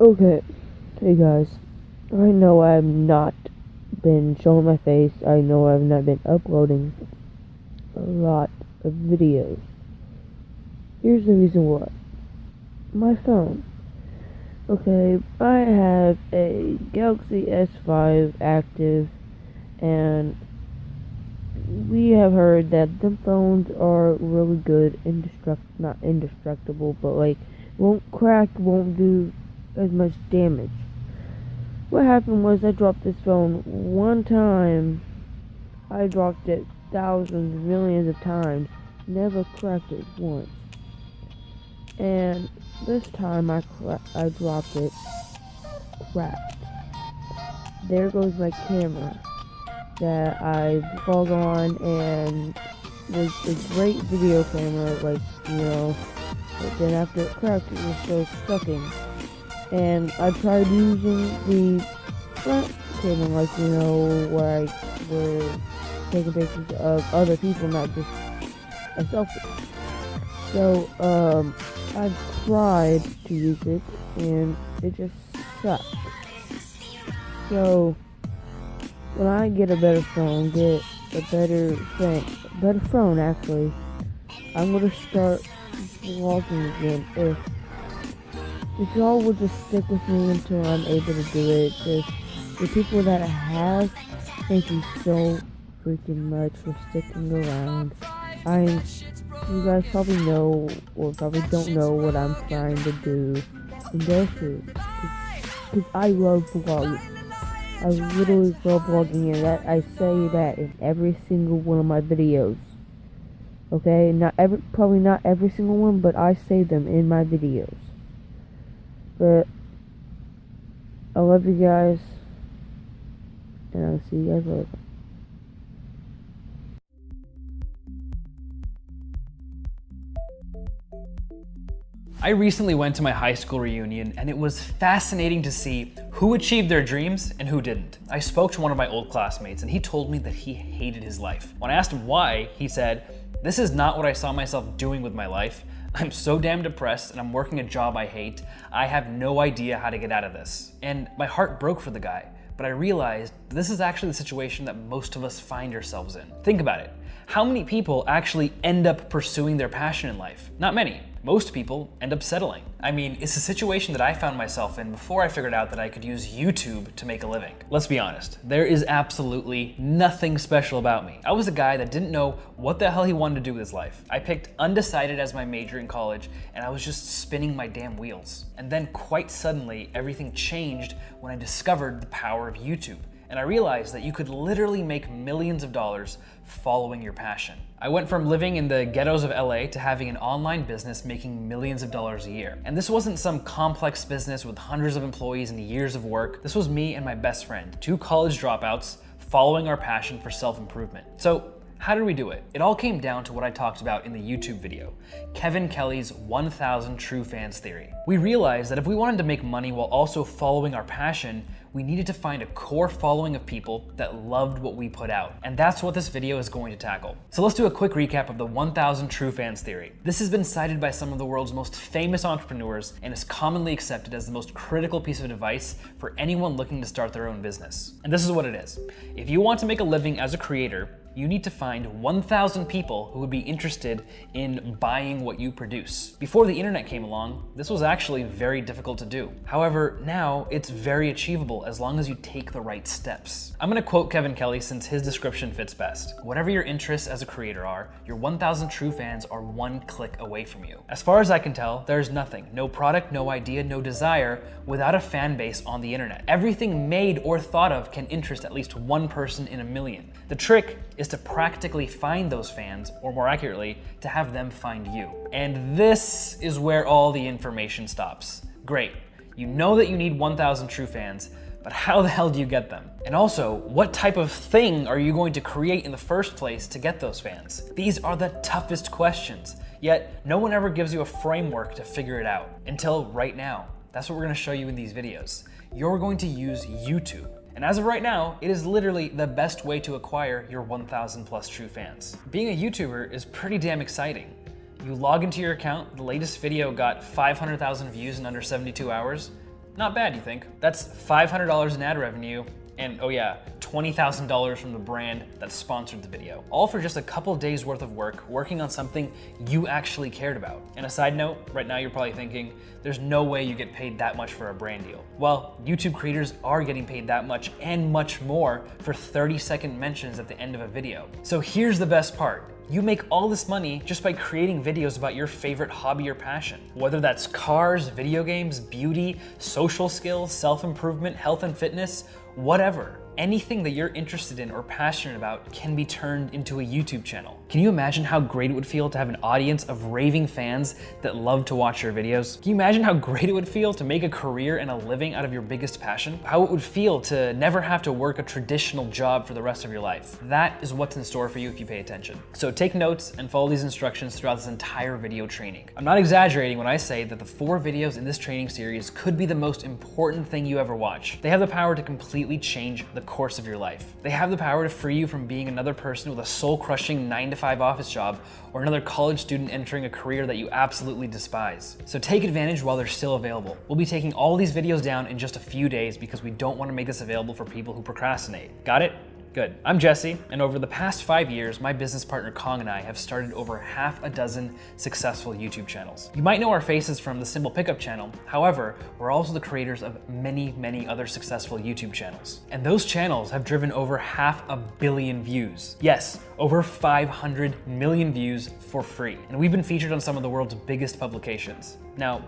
Okay, hey guys. I know I have not been showing my face. I know I have not been uploading a lot of videos. Here's the reason why. My phone. Okay, I have a Galaxy S5 active, and we have heard that the phones are really good, not indestructible, but won't crack, won't do as much damage. What happened was I dropped this phone one time. I dropped it thousands, millions of times. Never cracked it once. And this time I dropped it, cracked. There goes my camera that I vlog on, and was a great video camera, but then after it cracked, it was so sucking. And I tried using the front camera, where we're taking pictures of other people, not just a selfie. So, I tried to use it, and it just sucked. So, when I get a better phone, better phone actually, I'm gonna start vlogging again. If y'all would just stick with me until I'm able to do it, just the people that I have, thank you so freaking much for sticking around. You guys probably know, or probably don't know what I'm trying to do and go through, because I love vlogging. I literally love vlogging, and I say that in every single one of my videos. Okay, probably not every single one, but I say them in my videos. But I love you guys, and I'll see you guys later. I recently went to my high school reunion, and it was fascinating to see who achieved their dreams and who didn't. I spoke to one of my old classmates, and he told me that he hated his life. When I asked him why, he said, "This is not what I saw myself doing with my life. I'm so damn depressed, and I'm working a job I hate. I have no idea how to get out of this." And my heart broke for the guy, but I realized this is actually the situation that most of us find ourselves in. Think about it. How many people actually end up pursuing their passion in life? Not many. Most people end up settling. I mean, it's a situation that I found myself in before I figured out that I could use YouTube to make a living. Let's be honest, there is absolutely nothing special about me. I was a guy that didn't know what the hell he wanted to do with his life. I picked undecided as my major in college, and I was just spinning my damn wheels. And then quite suddenly, everything changed when I discovered the power of YouTube. And I realized that you could literally make millions of dollars following your passion. I went from living in the ghettos of LA to having an online business making millions of dollars a year. And this wasn't some complex business with hundreds of employees and years of work. This was me and my best friend, two college dropouts, following our passion for self-improvement. So, how did we do it? It all came down to what I talked about in the YouTube video, Kevin Kelly's 1,000 True Fans Theory. We realized that if we wanted to make money while also following our passion, we needed to find a core following of people that loved what we put out. And that's what this video is going to tackle. So let's do a quick recap of the 1,000 True Fans Theory. This has been cited by some of the world's most famous entrepreneurs and is commonly accepted as the most critical piece of advice for anyone looking to start their own business. And this is what it is. If you want to make a living as a creator, you need to find 1,000 people who would be interested in buying what you produce. Before the internet came along, this was actually very difficult to do. However, now it's very achievable as long as you take the right steps. I'm gonna quote Kevin Kelly since his description fits best. Whatever your interests as a creator are, your 1,000 true fans are one click away from you. As far as I can tell, there's nothing, no product, no idea, no desire, without a fan base on the internet. Everything made or thought of can interest at least one person in a million. The trick is to practically find those fans, or more accurately, to have them find you. And this is where all the information stops. Great, you know that you need 1,000 true fans, but how the hell do you get them? And also, what type of thing are you going to create in the first place to get those fans? These are the toughest questions, yet no one ever gives you a framework to figure it out. Until right now. That's what we're gonna show you in these videos. You're going to use YouTube. And as of right now, it is literally the best way to acquire your 1,000 plus true fans. Being a YouTuber is pretty damn exciting. You log into your account, the latest video got 500,000 views in under 72 hours. Not bad, you think? That's $500 in ad revenue, and oh yeah, $20,000 from the brand that sponsored the video. All for just a couple days worth of work, working on something you actually cared about. And a side note, right now you're probably thinking, there's no way you get paid that much for a brand deal. Well, YouTube creators are getting paid that much and much more for 30-second mentions at the end of a video. So here's the best part. You make all this money just by creating videos about your favorite hobby or passion. Whether that's cars, video games, beauty, social skills, self-improvement, health and fitness, whatever. Anything that you're interested in or passionate about can be turned into a YouTube channel. Can you imagine how great it would feel to have an audience of raving fans that love to watch your videos? Can you imagine how great it would feel to make a career and a living out of your biggest passion? How it would feel to never have to work a traditional job for the rest of your life? That is what's in store for you if you pay attention. So take notes and follow these instructions throughout this entire video training. I'm not exaggerating when I say that the 4 videos in this training series could be the most important thing you ever watch. They have the power to completely change the course of your life. They have the power to free you from being another person with a soul-crushing 9-to-5 office job or another college student entering a career that you absolutely despise. So take advantage while they're still available. We'll be taking all these videos down in just a few days because we don't want to make this available for people who procrastinate. Got it? Good. I'm Jesse, and over the past 5 years, my business partner Kong and I have started over half a dozen successful YouTube channels. You might know our faces from the Simple Pickup channel. However, we're also the creators of many other successful YouTube channels. And those channels have driven over 500 million views. Yes, over 500 million views for free. And we've been featured on some of the world's biggest publications. Now,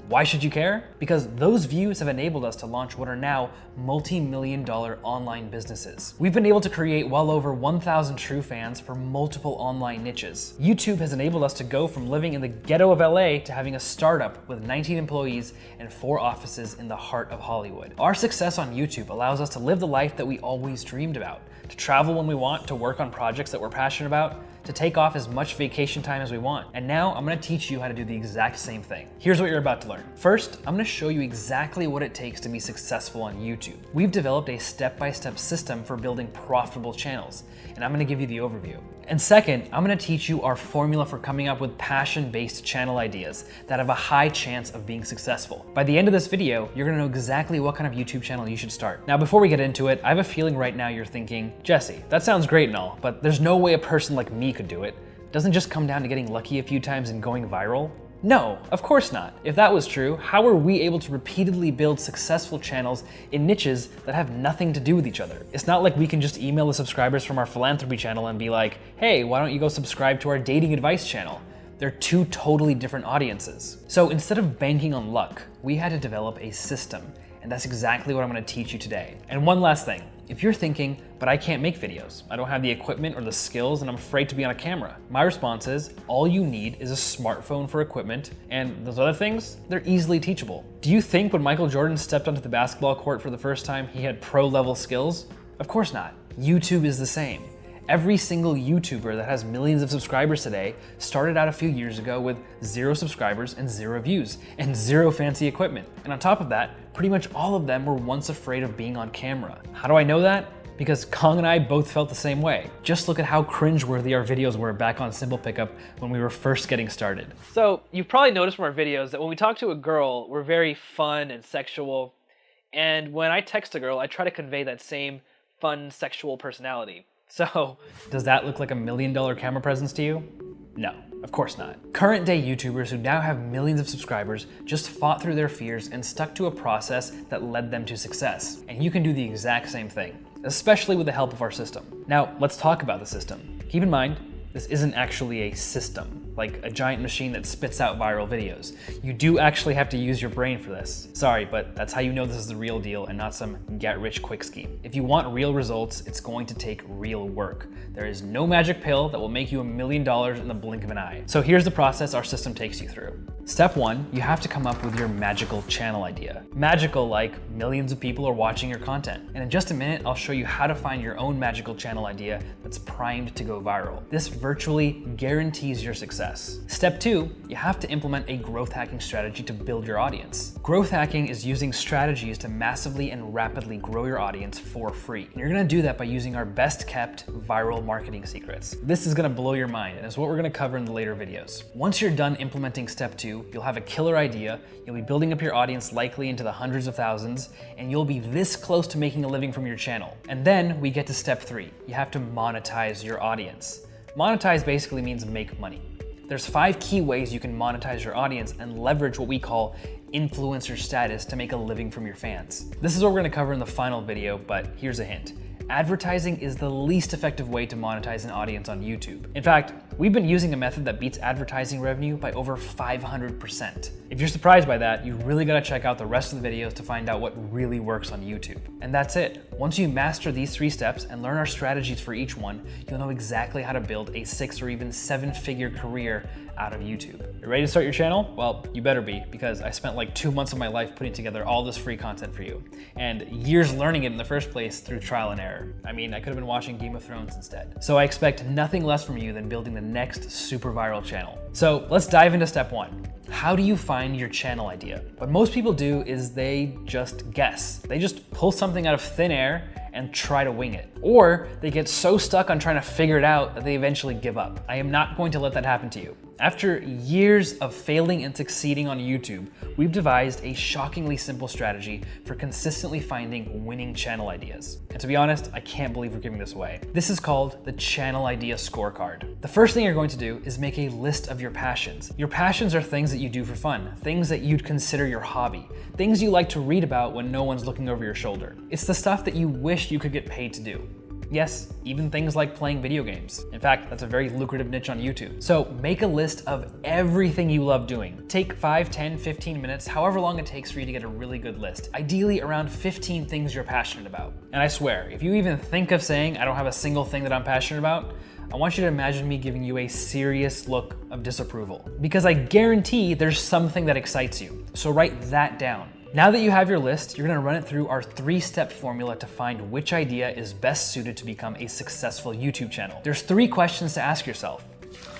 why should you care? Because those views have enabled us to launch what are now multi-million-dollar online businesses. We've been able to create well over 1,000 true fans for multiple online niches. YouTube has enabled us to go from living in the ghetto of LA to having a startup with 19 employees and 4 offices in the heart of Hollywood. Our success on YouTube allows us to live the life that we always dreamed about, to travel when we want, to work on projects that we're passionate about, to take off as much vacation time as we want. And now I'm gonna teach you how to do the exact same thing. Here's what you're about to learn. First, I'm gonna show you exactly what it takes to be successful on YouTube. We've developed a step-by-step system for building profitable channels, and I'm gonna give you the overview. And second, I'm gonna teach you our formula for coming up with passion-based channel ideas that have a high chance of being successful. By the end of this video, you're gonna know exactly what kind of YouTube channel you should start. Now, before we get into it, I have a feeling right now you're thinking, Jesse, that sounds great and all, but there's no way a person like me could do it. Doesn't just come down to getting lucky a few times and going viral? No, of course not. If that was true, how are we able to repeatedly build successful channels in niches that have nothing to do with each other? It's not like we can just email the subscribers from our philanthropy channel and be like, hey, why don't you go subscribe to our dating advice channel? They're 2 totally different audiences. So instead of banking on luck, we had to develop a system. And that's exactly what I'm gonna teach you today. And one last thing, if you're thinking, but I can't make videos, I don't have the equipment or the skills and I'm afraid to be on a camera, my response is, all you need is a smartphone for equipment, and those other things, they're easily teachable. Do you think when Michael Jordan stepped onto the basketball court for the first time, he had pro-level skills? Of course not. YouTube is the same. Every single YouTuber that has millions of subscribers today started out a few years ago with 0 subscribers and 0 views and 0 fancy equipment. And on top of that, pretty much all of them were once afraid of being on camera. How do I know that? Because Kong and I both felt the same way. Just look at how cringeworthy our videos were back on Simple Pickup when we were first getting started. So you've probably noticed from our videos that when we talk to a girl, we're very fun and sexual. And when I text a girl, I try to convey that same fun, sexual personality. So, does that look like $1 million camera presence to you? No, of course not. Current day YouTubers who now have millions of subscribers just fought through their fears and stuck to a process that led them to success. And you can do the exact same thing, especially with the help of our system. Now, let's talk about the system. Keep in mind, this isn't actually a system, like a giant machine that spits out viral videos. You do actually have to use your brain for this. Sorry, but that's how you know this is the real deal and not some get-rich-quick scheme. If you want real results, it's going to take real work. There is no magic pill that will make you $1 million in the blink of an eye. So here's the process our system takes you through. Step 1, you have to come up with your magical channel idea. Magical like millions of people are watching your content. And in just a minute, I'll show you how to find your own magical channel idea that's primed to go viral. This virtually guarantees your success. success. Step 2, you have to implement a growth hacking strategy to build your audience. Growth hacking is using strategies to massively and rapidly grow your audience for free. And you're gonna do that by using our best kept viral marketing secrets. This is gonna blow your mind, and it's what we're gonna cover in the later videos. Once you're done implementing step 2, you'll have a killer idea, you'll be building up your audience likely into the hundreds of thousands, and you'll be this close to making a living from your channel. And then we get to step 3. You have to monetize your audience. Monetize basically means make money. There's 5 key ways you can monetize your audience and leverage what we call influencer status to make a living from your fans. This is what we're gonna cover in the final video, but here's a hint. Advertising is the least effective way to monetize an audience on YouTube. In fact, we've been using a method that beats advertising revenue by over 500%. If you're surprised by that, you really gotta check out the rest of the videos to find out what really works on YouTube. And that's it. Once you master these 3 steps and learn our strategies for each one, you'll know exactly how to build a 6 or even 7-figure career out of YouTube. You ready to start your channel? Well, you better be, because I spent like 2 months of my life putting together all this free content for you, and years learning it in the first place through trial and error. I mean, I could have been watching Game of Thrones instead. So I expect nothing less from you than building the next super viral channel. So let's dive into step 1. How do you find your channel idea? What most people do is they just guess. They just pull something out of thin air and try to wing it. Or they get so stuck on trying to figure it out that they eventually give up. I am not going to let that happen to you. After years of failing and succeeding on YouTube, we've devised a shockingly simple strategy for consistently finding winning channel ideas. And to be honest, I can't believe we're giving this away. This is called the Channel Idea Scorecard. The first thing you're going to do is make a list of your passions. Your passions are things that you do for fun, things that you'd consider your hobby, things you like to read about when no one's looking over your shoulder. It's the stuff that you wish you could get paid to do. Yes, even things like playing video games. In fact, that's a very lucrative niche on YouTube. So make a list of everything you love doing. Take 5, 10, 15 minutes, however long it takes for you to get a really good list. Ideally around 15 things you're passionate about. And I swear, if you even think of saying, I don't have a single thing that I'm passionate about, I want you to imagine me giving you a serious look of disapproval. Because I guarantee there's something that excites you. So write that down. Now that you have your list, you're gonna run it through our 3-step formula to find which idea is best suited to become a successful YouTube channel. There's 3 questions to ask yourself.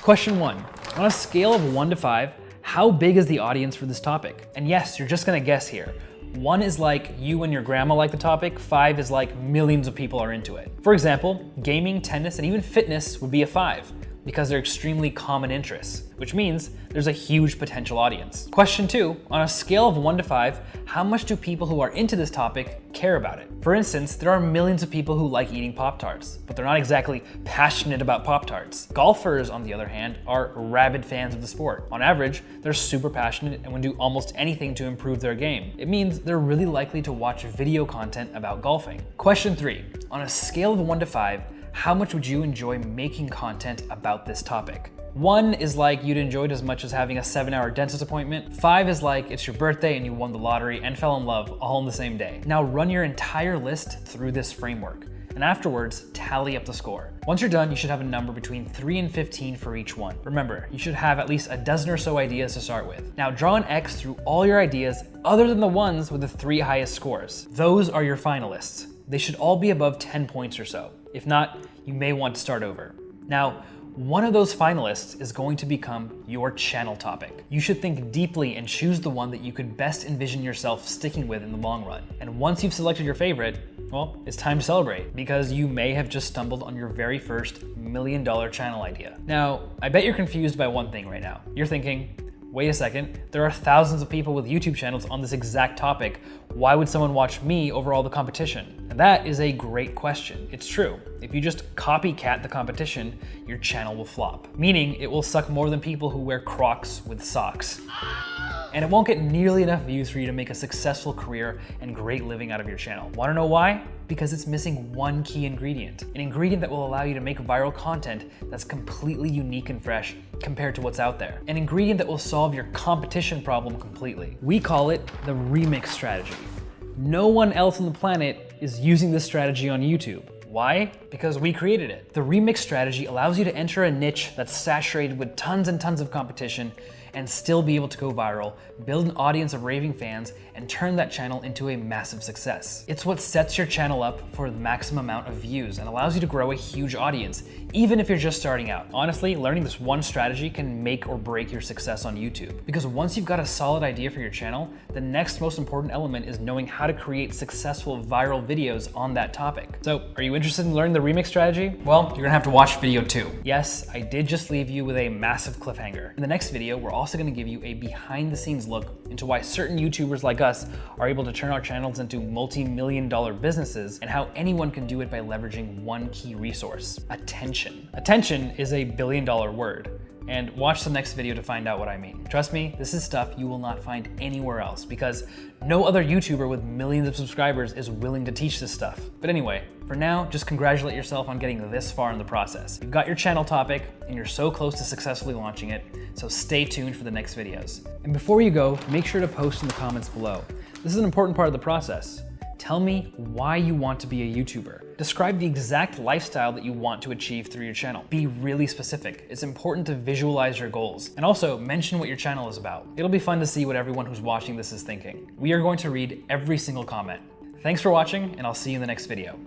Question 1, on a scale of 1 to 5, how big is the audience for this topic? And yes, you're just gonna guess here. 1 is like you and your grandma like the topic, 5 is like millions of people are into it. For example, gaming, tennis, and even fitness would be a 5. Because they're extremely common interests, which means there's a huge potential audience. Question 2, on a scale of 1 to 5, how much do people who are into this topic care about it? For instance, there are millions of people who like eating Pop-Tarts, but they're not exactly passionate about Pop-Tarts. Golfers, on the other hand, are rabid fans of the sport. On average, they're super passionate and would do almost anything to improve their game. It means they're really likely to watch video content about golfing. Question 3, on a scale of 1 to 5, how much would you enjoy making content about this topic? 1 is like you'd enjoy it as much as having a 7-hour dentist appointment. 5 is like it's your birthday and you won the lottery and fell in love all in the same day. Now run your entire list through this framework, and afterwards, tally up the score. Once you're done, you should have a number between 3 and 15 for each one. Remember, you should have at least a dozen or so ideas to start with. Now draw an X through all your ideas other than the ones with the 3 highest scores. Those are your finalists. They should all be above 10 points or so. If not, you may want to start over. Now, one of those finalists is going to become your channel topic. You should think deeply and choose the one that you could best envision yourself sticking with in the long run. And once you've selected your favorite, well, it's time to celebrate, because you may have just stumbled on your very first $1 million channel idea. Now, I bet you're confused by one thing right now. You're thinking, wait a second, there are thousands of people with YouTube channels on this exact topic. Why would someone watch me over all the competition? And that is a great question. It's true. If you just copycat the competition, your channel will flop. Meaning it will suck more than people who wear Crocs with socks. And it won't get nearly enough views for you to make a successful career and great living out of your channel. Wanna know why? Because it's missing one key ingredient. An ingredient that will allow you to make viral content that's completely unique and fresh compared to what's out there. An ingredient that will solve your competition problem completely. We call it the remix strategy. No one else on the planet is using this strategy on YouTube. Why? Because we created it. The remix strategy allows you to enter a niche that's saturated with tons and tons of competition and still be able to go viral, build an audience of raving fans, and turn that channel into a massive success. It's what sets your channel up for the maximum amount of views and allows you to grow a huge audience, even if you're just starting out. Honestly, learning this one strategy can make or break your success on YouTube. Because once you've got a solid idea for your channel, the next most important element is knowing how to create successful viral videos on that topic. So, are you interested in learning the remix strategy? Well, you're gonna have to watch video 2. Yes, I did just leave you with a massive cliffhanger. In the next video, we're also gonna give you a behind-the-scenes look into why certain YouTubers like us are able to turn our channels into multi-million-dollar businesses, and how anyone can do it by leveraging one key resource: attention. Attention is a billion-dollar word. And watch the next video to find out what I mean. Trust me, this is stuff you will not find anywhere else, because no other YouTuber with millions of subscribers is willing to teach this stuff. But anyway, for now, just congratulate yourself on getting this far in the process. You've got your channel topic, and you're so close to successfully launching it, so stay tuned for the next videos. And before you go, make sure to post in the comments below. This is an important part of the process. Tell me why you want to be a YouTuber. Describe the exact lifestyle that you want to achieve through your channel. Be really specific. It's important to visualize your goals. And also mention what your channel is about. It'll be fun to see what everyone who's watching this is thinking. We are going to read every single comment. Thanks for watching, and I'll see you in the next video.